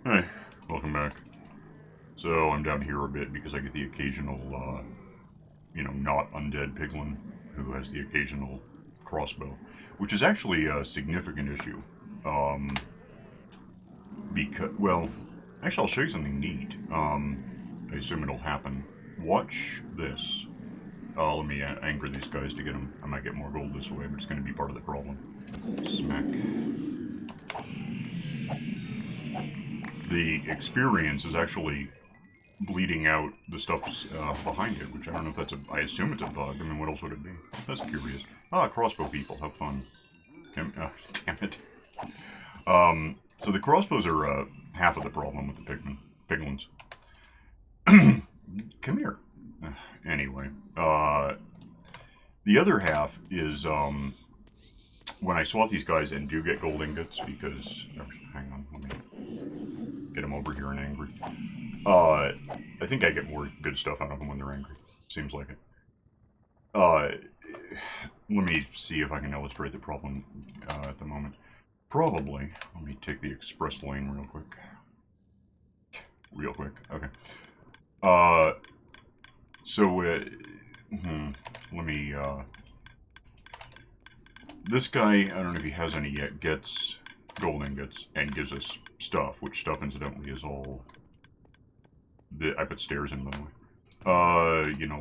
Hey, welcome back. So I'm down here a bit because I get the occasional, not undead piglin who has the occasional crossbow, which is actually a significant issue. Um, actually, I'll show you something neat. I assume it'll happen. Watch this. Let me anger these guys to get them. I might get more gold this way, but it's going to be part of the problem. Smack. The experience is actually bleeding out the stuff behind it, which I don't know if that's I assume it's a bug. I mean, what else would it be? That's curious. Ah, crossbow people, have fun. Damn it. So the crossbows are half of the problem with the piglins. Come here. Anyway, the other half is when I swat these guys and do get gold ingots because... hang on, let me get them over here and angry. I think I get more good stuff out of them when they're angry. Seems like it. Let me see if I can illustrate the problem at the moment. Probably. Let me take the express lane real quick. Okay. Let me, this guy, I don't know if he has any yet, gets gold ingots and gives us stuff, which stuff, incidentally, is all... I put stairs in, by the way.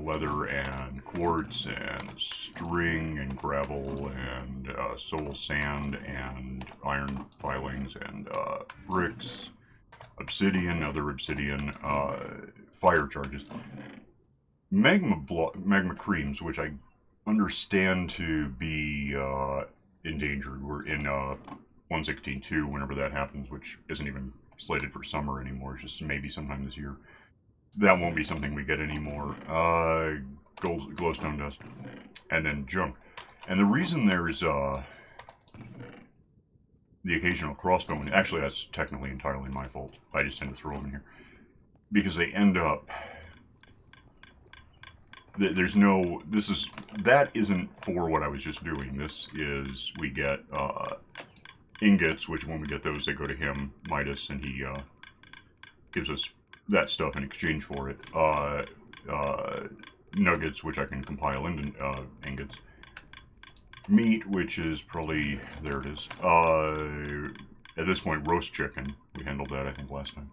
Leather and quartz and string and gravel and soul sand and iron filings and bricks, obsidian, other obsidian, fire charges, magma creams, which I understand to be endangered. We're in 116.2 whenever that happens, which isn't even slated for summer anymore. It's just maybe sometime this year. That won't be something we get anymore. Glowstone dust. And then junk. And the reason there's the occasional crossbow, and actually that's technically entirely my fault. I just tend to throw them in here. Because they end up... There's no... That isn't for what I was just doing. This is... We get ingots, which when we get those, they go to him, Midas, and he gives us that stuff in exchange for it. Nuggets, which I can compile into ingots. Meat, which is probably... There it is. At this point, roast chicken. We handled that, I think, last time.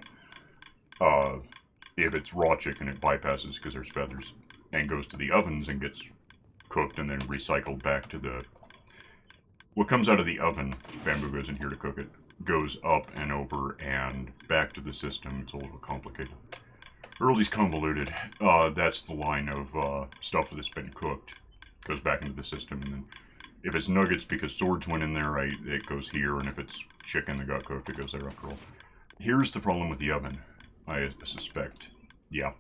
If it's raw chicken, it bypasses because there's feathers. And goes to the ovens and gets cooked and then recycled back to the... What comes out of the oven, bamboo goes in here to cook it, goes up and over and back to the system. It's a little complicated. Early's convoluted. That's the line of stuff that's been cooked. Goes back into the system, and then if it's nuggets because swords went in there, it goes here, and if it's chicken that got cooked, it goes there after all. Here's the problem with the oven, I suspect. Yeah.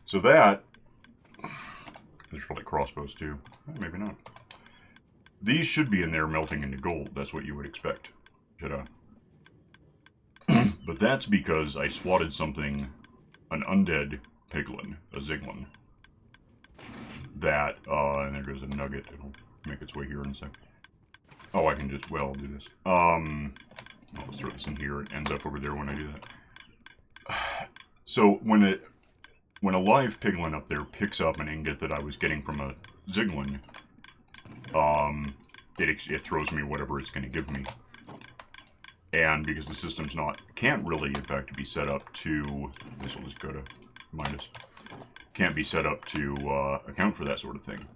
So that... There's probably crossbows too. Maybe not. These should be in there melting into gold. That's what you would expect. Ta-da. But that's because I swatted something, an undead piglin, a ziglin. That, and there goes a nugget. It'll make its way here in a sec. Oh, I can just, I'll do this. Let's throw this in here. It ends up over there when I do that. So, when a live piglin up there picks up an ingot that I was getting from a ziglin, it throws me whatever it's going to give me. And because the system's can't really, in fact, be set up to, this will just go to Midas, can't be set up to account for that sort of thing.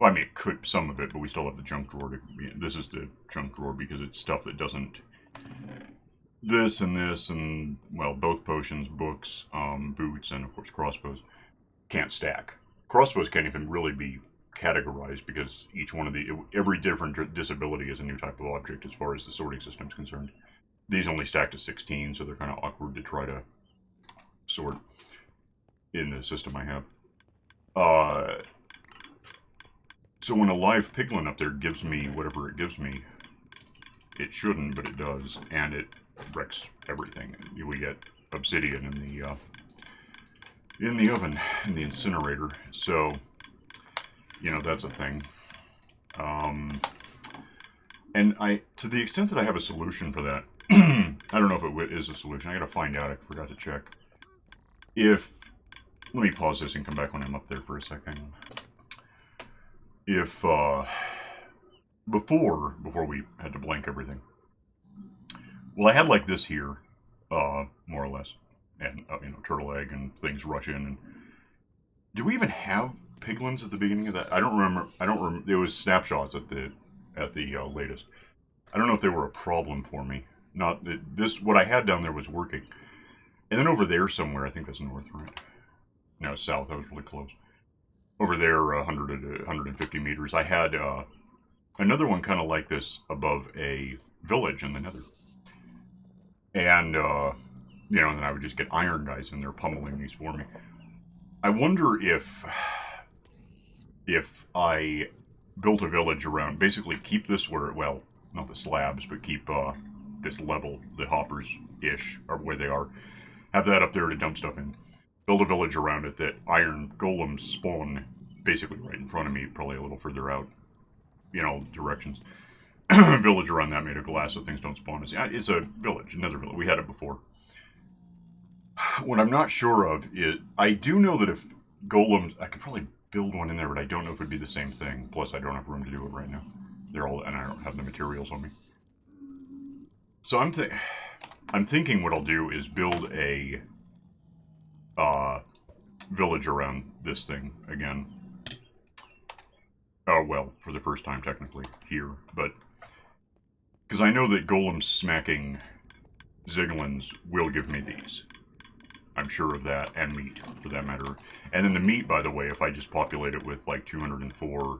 Well, I mean, it could, some of it, but we still have the junk drawer. This is the junk drawer because it's stuff that doesn't, this, and, well, both potions, books, boots, and of course crossbows, can't stack. Crossbows can't even really be categorized because each one of every different disability is a new type of object as far as the sorting system is concerned. These only stack to 16, so they're kind of awkward to try to sort in the system I have. So when a live piglin up there gives me whatever it gives me, it shouldn't, but it does, and it wrecks everything. We get obsidian in the oven, in the incinerator, so... that's a thing. And to the extent that I have a solution for that, I don't know if it is a solution. I gotta find out. I forgot to check. If... Let me pause this and come back when I'm up there for a second. If, before we had to blank everything. Well, I had like this here, more or less. And, you know, turtle egg and things rush in. And do we even have piglins at the beginning of that? I don't remember. It was snapshots at the latest. I don't know if they were a problem for me. Not that this, what I had down there was working. And then over there somewhere, I think that's north, right? No, south. I was really close. Over there, 100 to 150 meters, I had another one kind of like this above a village in the nether. And, you know, and then I would just get iron guys in there pummeling these for me. I wonder if I built a village around, basically keep this where, well, not the slabs, but keep this level, the hoppers-ish, or where they are, have that up there to dump stuff in. Build a village around it that iron golems spawn basically right in front of me, probably a little further out, in all directions. Village around that made of glass so things don't spawn. It's a village, another village. We had it before. What I'm not sure of is, I do know that if golems, I could probably build one in there, but I don't know if it'd be the same thing. Plus, I don't have room to do it right now. They're all, and I don't have the materials on me. So I'm thinking what I'll do is build a village around this thing again. Oh, well, for the first time technically here, but because I know that golems smacking ziglins will give me these. I'm sure of that, and meat, for that matter. And then the meat, by the way, if I just populate it with like 204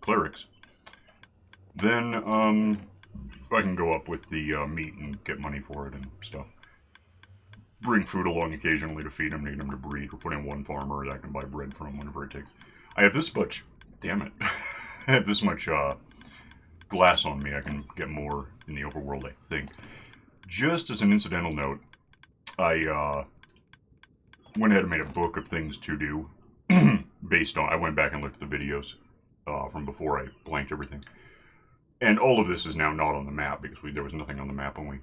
clerics, then I can go up with the meat and get money for it and stuff. Bring food along occasionally to feed them, need them to breed, or put in one farmer that I can buy bread from whenever it takes. I have this much, damn it, I have this much glass on me. I can get more in the overworld, I think. Just as an incidental note, I went ahead and made a book of things to do based on, I went back and looked at the videos from before I blanked everything. And all of this is now not on the map because there was nothing on the map when we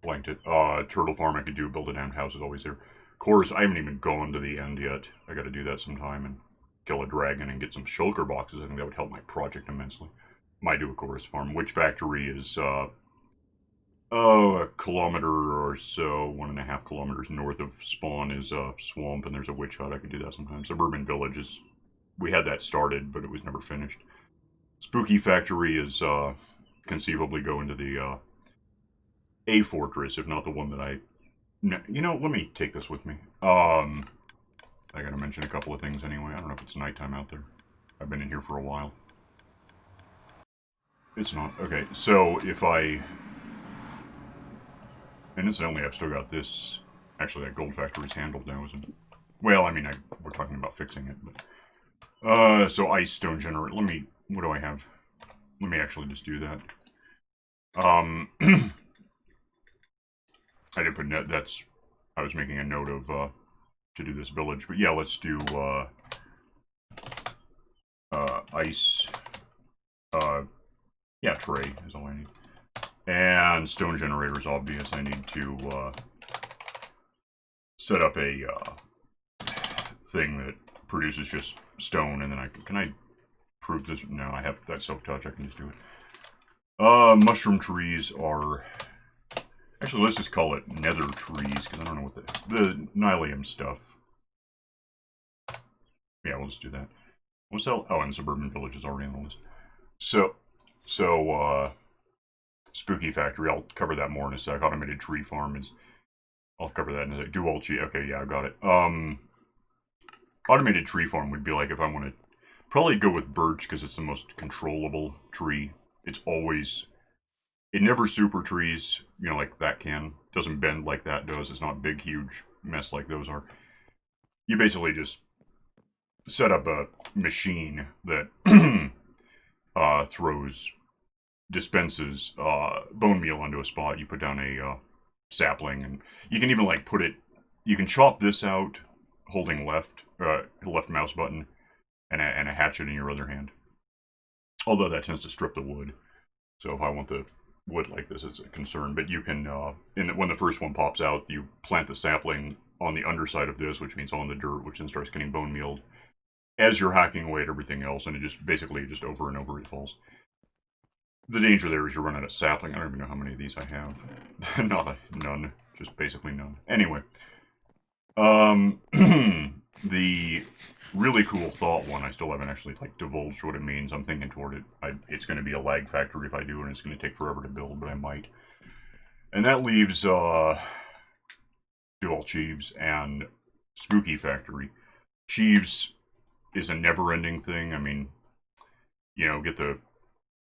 blanked it. Turtle farm I could do, build a damn house is always there. Cores, I haven't even gone to the end yet. I gotta do that sometime and kill a dragon and get some shulker boxes. I think that would help my project immensely. Might do a chorus farm. Witch factory is, a kilometer or so, 1.5 kilometers north of spawn is a swamp, and there's a witch hut. I could do that sometimes. Suburban villages, we had that started, but it was never finished. Spooky factory is, conceivably go into the, a fortress, if not the one that I... No, you know, let me take this with me. I gotta mention a couple of things anyway. I don't know if it's nighttime out there. I've been in here for a while. It's not. Okay, so if I... And incidentally, I've still got this... Actually, that gold factory's handled now, isn't it? Well, I mean, we're talking about fixing it, but... so ice stone generator. Let me... What do I have? Let me actually just do that. I didn't put net... That's... I was making a note of, to do this village. But yeah, let's do, ice... yeah, tray is all I need. And stone generator is obvious. I need to set up a thing that produces just stone, and then can I prove this? No, I have that silk touch. I can just do it. Mushroom trees are... Actually, let's just call it nether trees, because I don't know what the nylium stuff. Yeah, we'll just do that. What's that? Oh, and suburban village is already on the list. So, spooky factory, I'll cover that more in a sec. Automated tree farm is, I'll cover that in a sec. Dualchi, okay, yeah, I got it. Automated tree farm would be like if I want to, probably go with birch because it's the most controllable tree. It's always, it never super trees, you know, like that can. Doesn't bend like that does. It's not big, huge mess like those are. You basically just set up a machine that dispenses bone meal onto a spot. You put down a sapling, and you can even like put it, you can chop this out holding left mouse button and a hatchet in your other hand. Although that tends to strip the wood. So if I want the wood like this is a concern, but you can, when the first one pops out, you plant the sapling on the underside of this, which means on the dirt, which then starts getting bone mealed as you're hacking away at everything else, and it just basically just over and over it falls. The danger there is you run out of sapling. I don't even know how many of these I have. None. Just basically none. Anyway. The really cool thought one, I still haven't actually like divulged what it means. I'm thinking toward it. It's going to be a lag factory if I do, and it's going to take forever to build, but I might. And that leaves Dual Cheeves and Spooky Factory. Cheeves is a never-ending thing. I mean, you know, get the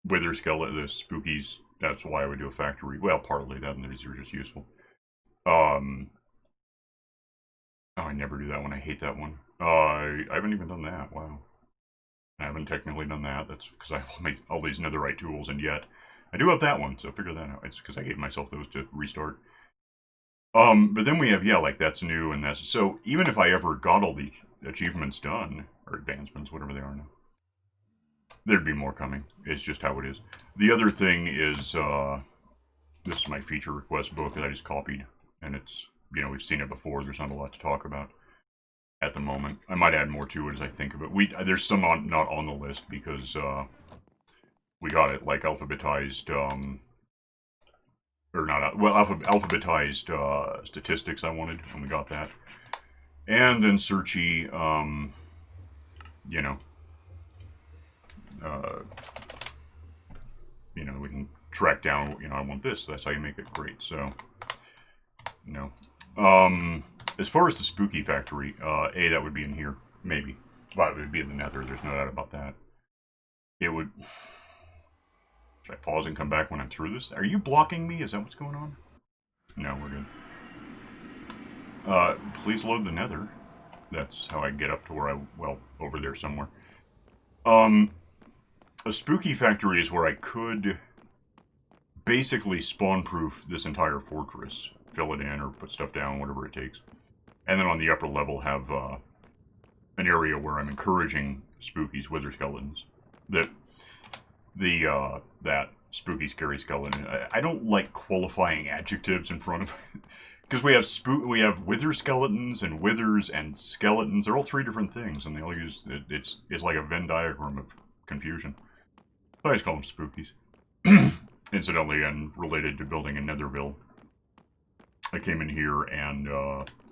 Wither Skeleton, the Spookies. That's why I would do a factory. Well, partly that, and these are just useful. Oh, I never do that one. I hate that one. I haven't even done that. Wow. I haven't technically done that. That's because I have all these netherite tools, and yet I do have that one, so figure that out. It's because I gave myself those to restart. But then we have, yeah, like that's new, and that's... So even if I ever got all the achievements done, or advancements, whatever they are now, there'd be more coming. It's just how it is. The other thing is, this is my feature request book that I just copied, and it's, you know, we've seen it before. There's not a lot to talk about at the moment. I might add more to it as I think of it. There's some not on the list because we got it like alphabetized, or not, well, alphabetized statistics I wanted, and we got that. And then searchy, you know, we can track down, you know, I want this, so that's how you make it great, so, no. As far as the Spooky Factory, that would be in here, maybe. Well, it would be in the nether, there's no doubt about that. It would... Should I pause and come back when I'm through this? Are you blocking me? Is that what's going on? No, we're good. Please load the nether. That's how I get up to where well, over there somewhere. A Spooky Factory is where I could basically spawn-proof this entire fortress. Fill it in or put stuff down, whatever it takes. And then on the upper level have an area where I'm encouraging spookies, wither skeletons. That spooky, scary skeleton. I don't like qualifying adjectives in front of it. Because we have wither skeletons and withers and skeletons. They're all three different things, and they all use it's like a Venn diagram of confusion. So I just call them spookies. Incidentally, and related to building a Netherville, I came in here and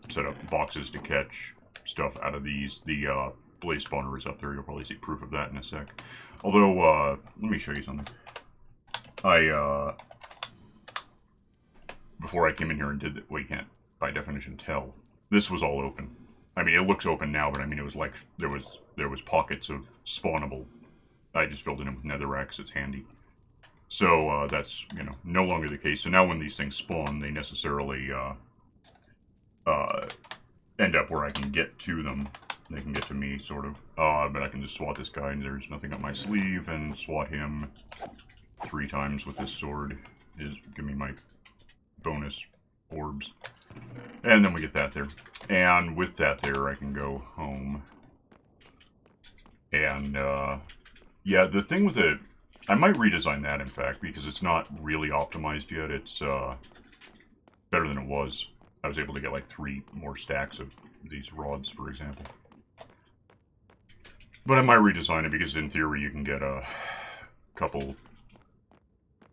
set up boxes to catch stuff out of these. The blaze spawner is up there. You'll probably see proof of that in a sec. Although, let me show you something. Before I came in here and did that, well, you can't, by definition, tell. This was all open. I mean, it looks open now, but I mean, it was like, there was pockets of spawnable. I just filled it in with netherrack, it's handy. So, that's, you know, no longer the case. So now when these things spawn, they necessarily, end up where I can get to them. They can get to me, sort of. But I can just swat this guy, and there's nothing up my sleeve, and swat him 3 times with this sword. Give me my bonus orbs. And then we get that there. And with that there, I can go home. And, yeah, the thing with it, I might redesign that, in fact, because it's not really optimized yet. It's, better than it was. I was able to get, like, 3 more stacks of these rods, for example. But I might redesign it, because in theory you can get a couple,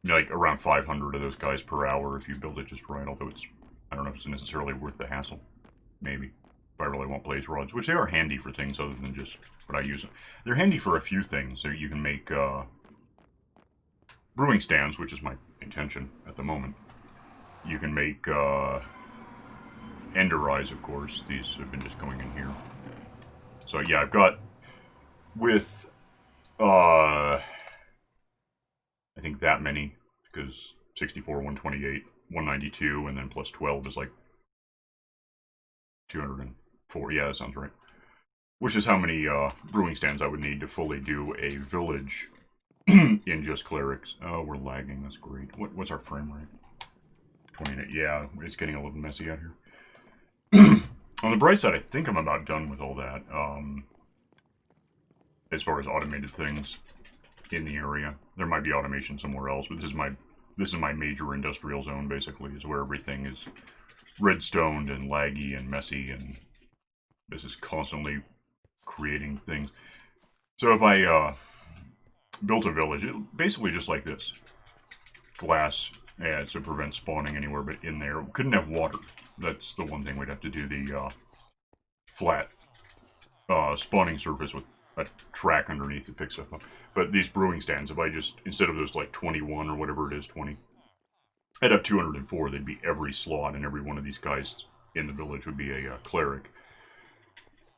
like, around 500 of those guys per hour if you build it just right, although it's, I don't know if it's necessarily worth the hassle. Maybe. If I really want blaze rods, which they are handy for things other than just what I use. They're handy for a few things. So you can make, brewing stands, which is my intention at the moment. You can make, ender eyes, of course. These have been just going in here. So yeah, I've got, with, I think that many, because 64, 128, 192, and then plus 12 is like 204. Yeah, that sounds right. Which is how many brewing stands I would need to fully do a village in just clerics. Oh, we're lagging. That's great. What's our frame rate? 28. Yeah, it's getting a little messy out here. On the bright side, I think I'm about done with all that. As far as automated things in the area. There might be automation somewhere else, but this is my this is my major industrial zone, basically, is where everything is redstoned and laggy and messy, and this is constantly creating things. So if I built a village, basically just like this. Glass, yeah, to prevent spawning anywhere but in there. Couldn't have water. That's the one thing we'd have to do, the flat spawning surface with a track underneath that picks stuff up. But these brewing stands, if I just, instead of those like 21 or whatever it is, 20, I'd have 204. They'd be every slot, and every one of these guys in the village would be a cleric.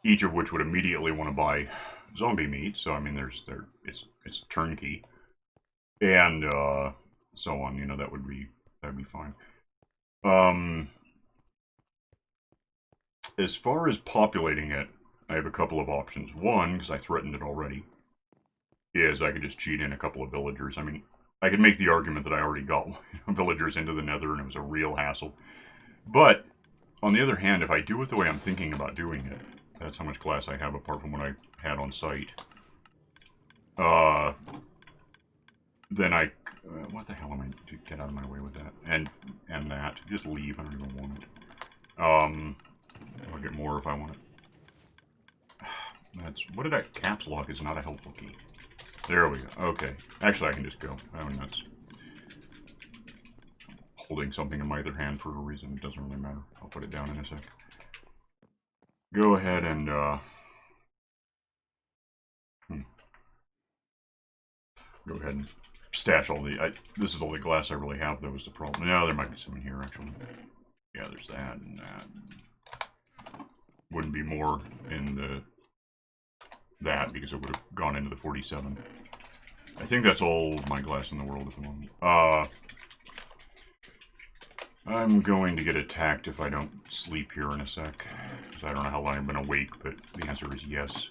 Each of which would immediately want to buy zombie meat. So I mean, it's turnkey, and so on. You know, that'd be fine. As far as populating it, I have a couple of options. One, because I threatened it already, is I could just cheat in a couple of villagers. I mean, I could make the argument that I already got villagers into the nether and it was a real hassle. But, on the other hand, if I do it the way I'm thinking about doing it, that's how much glass I have apart from what I had on site. Then I... what the hell am I... to get out of my way with that. And that. Just leave. I don't even want it. I'll get more if I want it. That's... what did I... caps lock is not a helpful key. There we go. Okay. Actually, I can just go. I mean, that's... holding something in my other hand for a reason. It doesn't really matter. I'll put it down in a sec. Go ahead and, go ahead and stash all the... this is all the glass I really have, that was the problem. No, there might be some in here, actually. Yeah, there's that and that. Wouldn't be more in the... that, because it would have gone into the 47. I think that's all my glass in the world at the moment. I'm going to get attacked if I don't sleep here in a sec. Because I don't know how long I've been awake, but the answer is yes.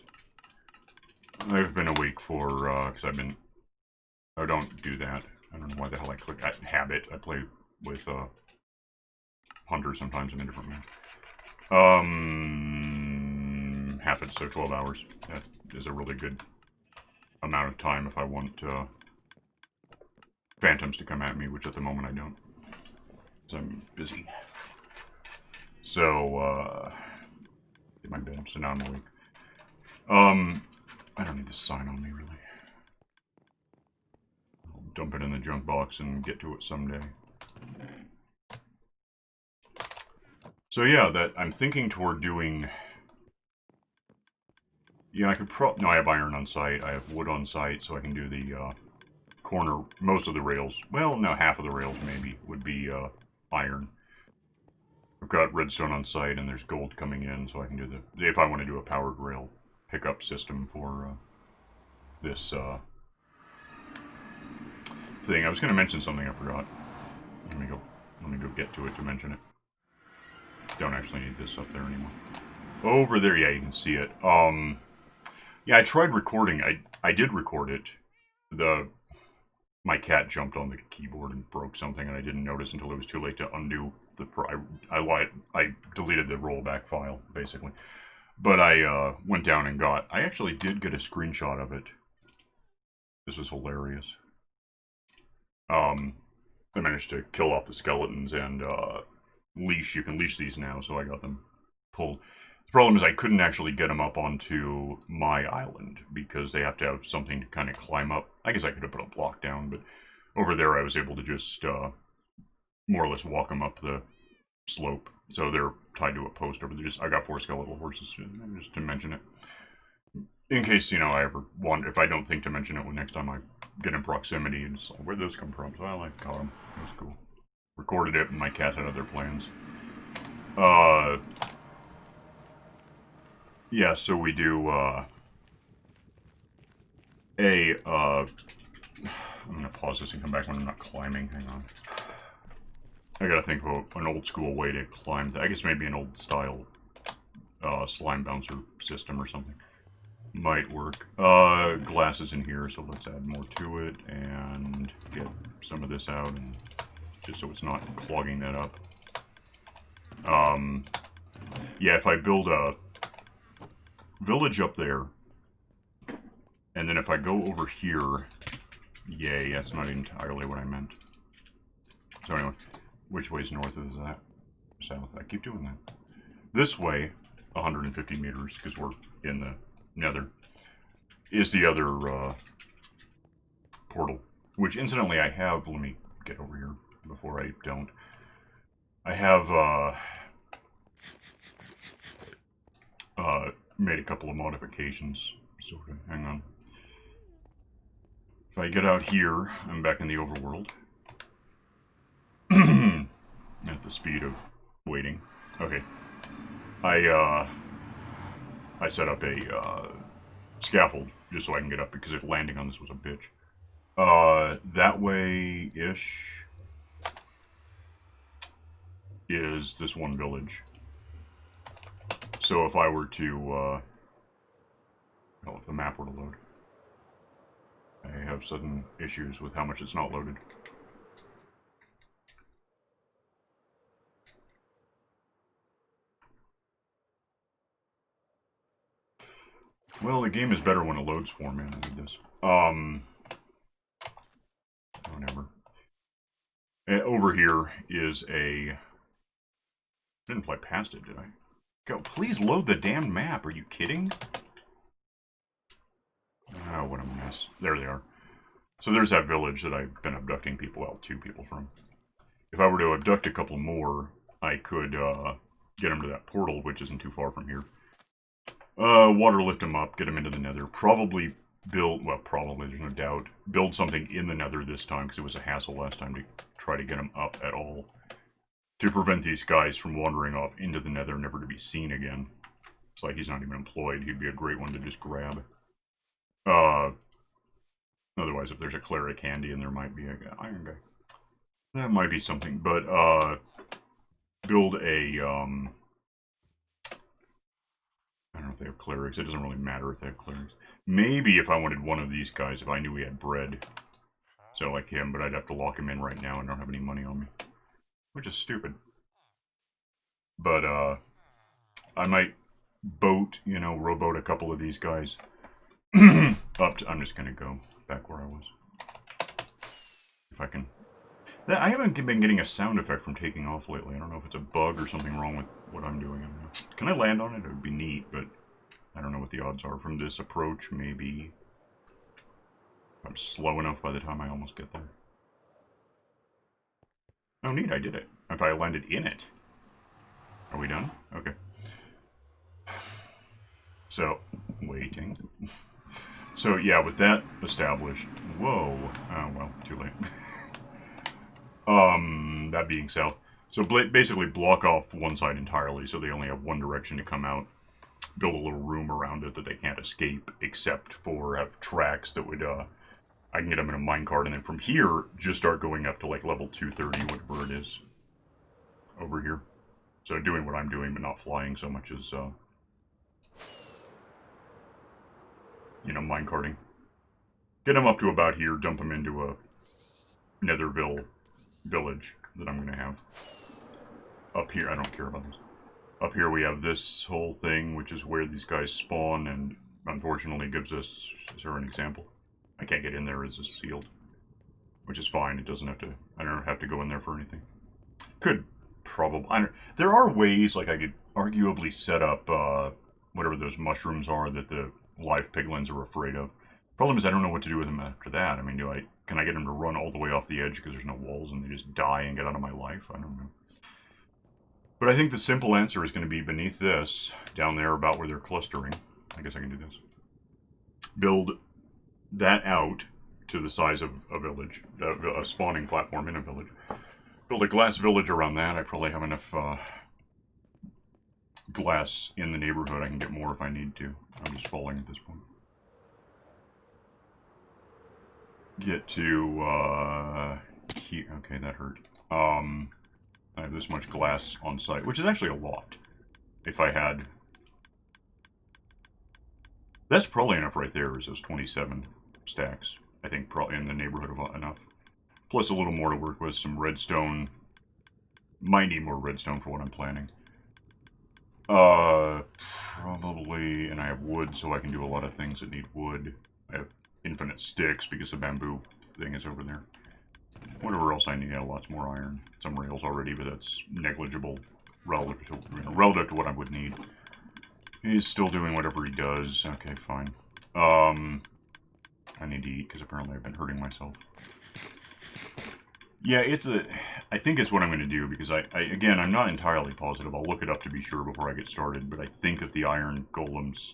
I've been awake for, because I've been... I don't do that. I don't know why the hell I click habit. I play with, Hunter sometimes in a different map. Half it, so 12 hours. That is a really good amount of time if I want, phantoms to come at me, which at the moment I don't. I'm busy. So, get my bed, so now I'm awake. I don't need this sign on me, really. I'll dump it in the junk box and get to it someday. So yeah, that I'm thinking toward doing... yeah, I could no, I have iron on site, I have wood on site, so I can do the, corner, most of the rails. Well, no, half of the rails, maybe, would be, iron. I've got redstone on site and there's gold coming in, so I can do the... if I want to do a powered rail pickup system for this thing. I was going to mention something I forgot. Let me go get to it to mention it. Don't actually need this up there anymore. Over there, yeah, you can see it. Yeah, I tried recording. I did record it. My cat jumped on the keyboard and broke something, and I didn't notice until it was too late to undo the... I deleted the rollback file, basically. But I went down and got... I actually did get a screenshot of it. This was hilarious. I managed to kill off the skeletons and leash. You can leash these now, so I got them pulled. The problem is I couldn't actually get them up onto my island because they have to have something to kind of climb up. I guess I could have put a block down, but over there I was able to just more or less walk them up the slope. So they're tied to a post over there. I got 4 skeletal horses, just to mention it. In case, you know, I ever want, if I don't think to mention it when next time I get in proximity, and like, where'd those come from? Well, I caught them. That was cool. Recorded it, and my cat had other plans. Yeah, so we do, I'm gonna pause this and come back when I'm not climbing. Hang on. I gotta think of an old school way to climb. I guess maybe an old style, slime bouncer system or something. Might work. Glasses in here, so let's add more to it and get some of this out, and just so it's not clogging that up. Yeah, if I build a village up there, and then if I go over here, yay, that's not entirely what I meant. So anyway, which way's north is that? South. I keep doing that. This way, 150 meters, because we're in the nether, is the other portal. Which, incidentally, I have... Let me get over here before I don't. I have made a couple of modifications. So, hang on. If I get out here, I'm back in the overworld. At the speed of waiting. Okay. I set up a scaffold just so I can get up because if landing on this was a bitch. That way-ish is this one village. So if I were to, well, if the map were to load, I have sudden issues with how much it's not loaded. Well, the game is better when it loads for me. I need this. Whatever. Over here is a... I didn't fly past it, did I? Go, please load the damn map. Are you kidding? Oh, what a mess. There they are. So there's that village that I've been abducting people, well, 2 people from. If I were to abduct a couple more, I could get them to that portal, which isn't too far from here. Water lift them up, get them into the nether. Probably build, well, probably, there's no doubt, build something in the nether this time, because it was a hassle last time to try to get them up at all. To prevent these guys from wandering off into the nether, never to be seen again. It's like he's not even employed. He'd be a great one to just grab. Otherwise, if there's a cleric handy, and there might be a iron guy. That might be something, but, build a, I don't know if they have clerics. It doesn't really matter if they have clerics. Maybe if I wanted one of these guys, if I knew he had bread. So like him, but I'd have to lock him in right now and don't have any money on me. Which is stupid. But, I might boat, you know, rowboat a couple of these guys. Up to, I'm just gonna go back where I was. If I can. I haven't been getting a sound effect from taking off lately. I don't know if it's a bug or something wrong with what I'm doing. Can I land on it? It would be neat, but I don't know what the odds are from this approach. Maybe I'm slow enough by the time I almost get there. Oh, neat, I did it. If I landed in it. Are we done? Okay. So, waiting. So, yeah, with that established... Whoa. Oh, well, too late. That being south. So, basically block off one side entirely, so they only have one direction to come out. Build a little room around it that they can't escape, except for have tracks that would, I can get them in a minecart, and then from here, just start going up to, like, level 230, whatever it is. Over here. So, doing what I'm doing, but not flying so much as, you know, minecarting. Get them up to about here, dump them into a Netherville village that I'm going to have. Up here, I don't care about this. Up here we have this whole thing, which is where these guys spawn, and unfortunately gives us, is there an example? I can't get in there as it's sealed. Which is fine, it doesn't have to, I don't have to go in there for anything. Could probably, there are ways, like I could arguably set up, whatever those mushrooms are that the live piglins are afraid of. Problem is I don't know what to do with them after that. I mean, can I get them to run all the way off the edge because there's no walls and they just die and get out of my life? I don't know. But I think the simple answer is going to be beneath this, down there about where they're clustering. I guess I can do this. Build that out to the size of a village, a spawning platform in a village. Build a glass village around that. I probably have enough glass in the neighborhood. I can get more if I need to. I'm just falling at this point. Get to, here. Okay, that hurt. I have this much glass on site, which is actually a lot. If I had... That's probably enough right there, is those 27 stacks. I think probably in the neighborhood of enough. Plus a little more to work with, some redstone. Might need more redstone for what I'm planning. Probably, and I have wood, so I can do a lot of things that need wood. I have infinite sticks because the bamboo thing is over there. Whatever else I need, lots more iron. Some rails already, but that's negligible relative to, relative to what I would need. He's still doing whatever he does. Okay, fine. I need to eat, because apparently I've been hurting myself. Yeah, I think it's what I'm going to do, because again, I'm not entirely positive. I'll look it up to be sure before I get started, but I think if the iron golems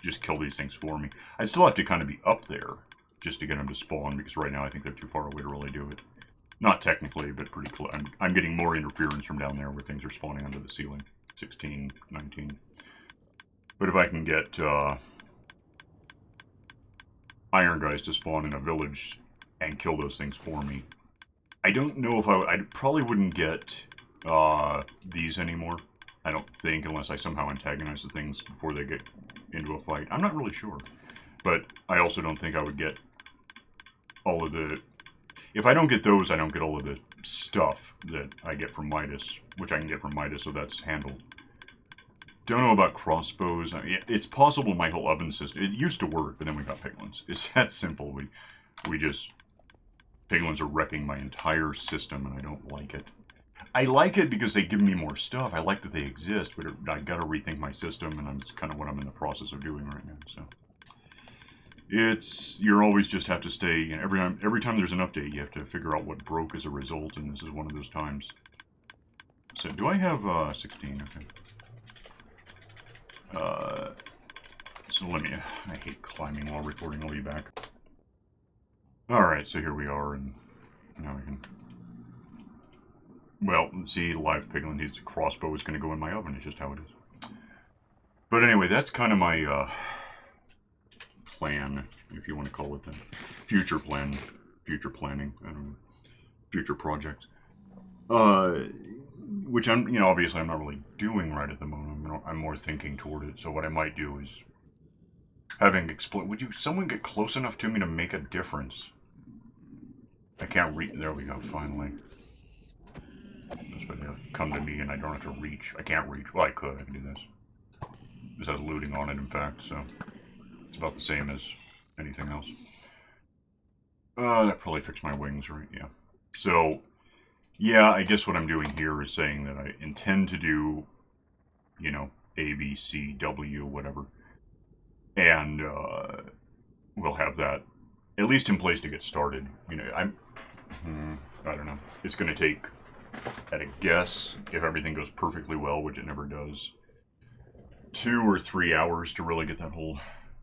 just kill these things for me, I still have to kind of be up there just to get them to spawn, because right now I think they're too far away to really do it. Not technically, but pretty close. I'm getting more interference from down there where things are spawning under the ceiling. 16, 19. But if I can get iron guys to spawn in a village and kill those things for me, I don't know if I probably wouldn't get these anymore. I don't think, unless I somehow antagonize the things before they get into a fight. I'm not really sure. But I also don't think I would get all of the... If I don't get those, I don't get all of the stuff that I get from Midas, which I can get from Midas, so that's handled. Don't know about crossbows. I mean, it's possible my whole oven system... It used to work, but then we got piglins. It's that simple. We just... Piglins are wrecking my entire system, and I don't like it. I like it because they give me more stuff. I like that they exist, but I gotta rethink my system, and that's kind of what I'm in the process of doing right now, so... You always just have to stay, you know, every time there's an update, you have to figure out what broke as a result, and this is one of those times. So, do I have, 16? Okay. So let me, I hate climbing while recording, I'll be back. Alright, so here we are, and now we can... Well, see, live piglin, his crossbow is going to go in my oven, it's just how it is. But anyway, that's kind of my, plan, if you want to call it that. Future planning, I don't know. Future project. Which I'm, you know, obviously I'm not really doing right at the moment. I'm more thinking toward it. So what I might do is having would someone get close enough to me to make a difference? I can't reach. There we go, finally. This would come to me and I don't have to reach. I can't reach. Well, I could do this. This has looting on it, in fact, so it's about the same as anything else. That probably fixed my wings, right? Yeah. So, yeah, I guess what I'm doing here is saying that I intend to do, you know, A, B, C, W, whatever. And, we'll have that at least in place to get started. You know, I don't know. It's going to take, at a guess, if everything goes perfectly well, which it never does, 2 or 3 hours to really get that whole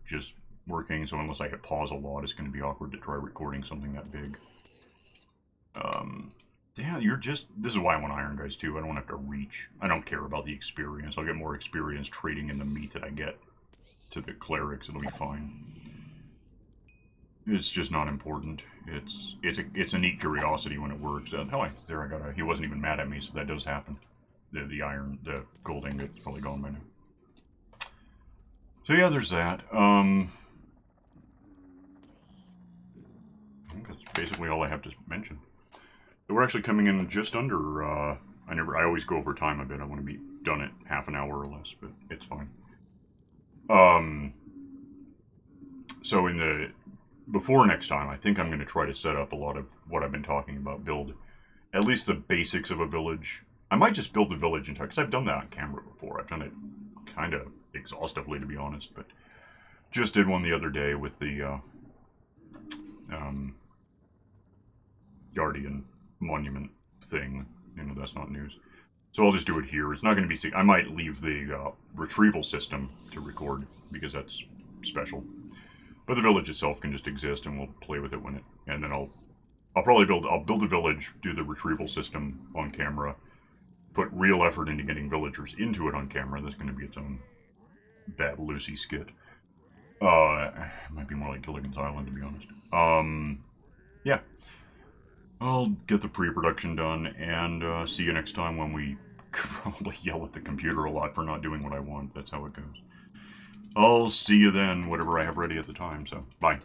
just working. So unless I hit pause a lot, it's going to be awkward to try recording something that big. Yeah, this is why I want iron guys too. I don't have to reach. I don't care about the experience. I'll get more experience trading in the meat that I get to the clerics. It'll be fine. It's just not important. It's a neat curiosity when it works. He wasn't even mad at me, so that does happen. The gold ingot's probably gone by now. So yeah, there's that. I think that's basically all I have to mention. So we're actually coming in just under, I always go over time a bit. I want to be done at half an hour or less, but it's fine. So before next time, I think I'm going to try to set up a lot of what I've been talking about, build at least the basics of a village. I might just build the village entire, because I've done that on camera before. I've done it kind of exhaustively, to be honest, but just did one the other day with the, Guardian Monument thing. You know, that's not news. So I'll just do it here. It's not going to be... I might leave the retrieval system to record, because that's special. But the village itself can just exist, and we'll play with it when it... And then I'll probably build a village, do the retrieval system on camera, put real effort into getting villagers into it on camera. That's going to be its own Bad Lucy skit. It might be more like Gilligan's Island, to be honest. Yeah. I'll get the pre-production done, and see you next time when we probably yell at the computer a lot for not doing what I want. That's how it goes. I'll see you then, whatever I have ready at the time, so bye.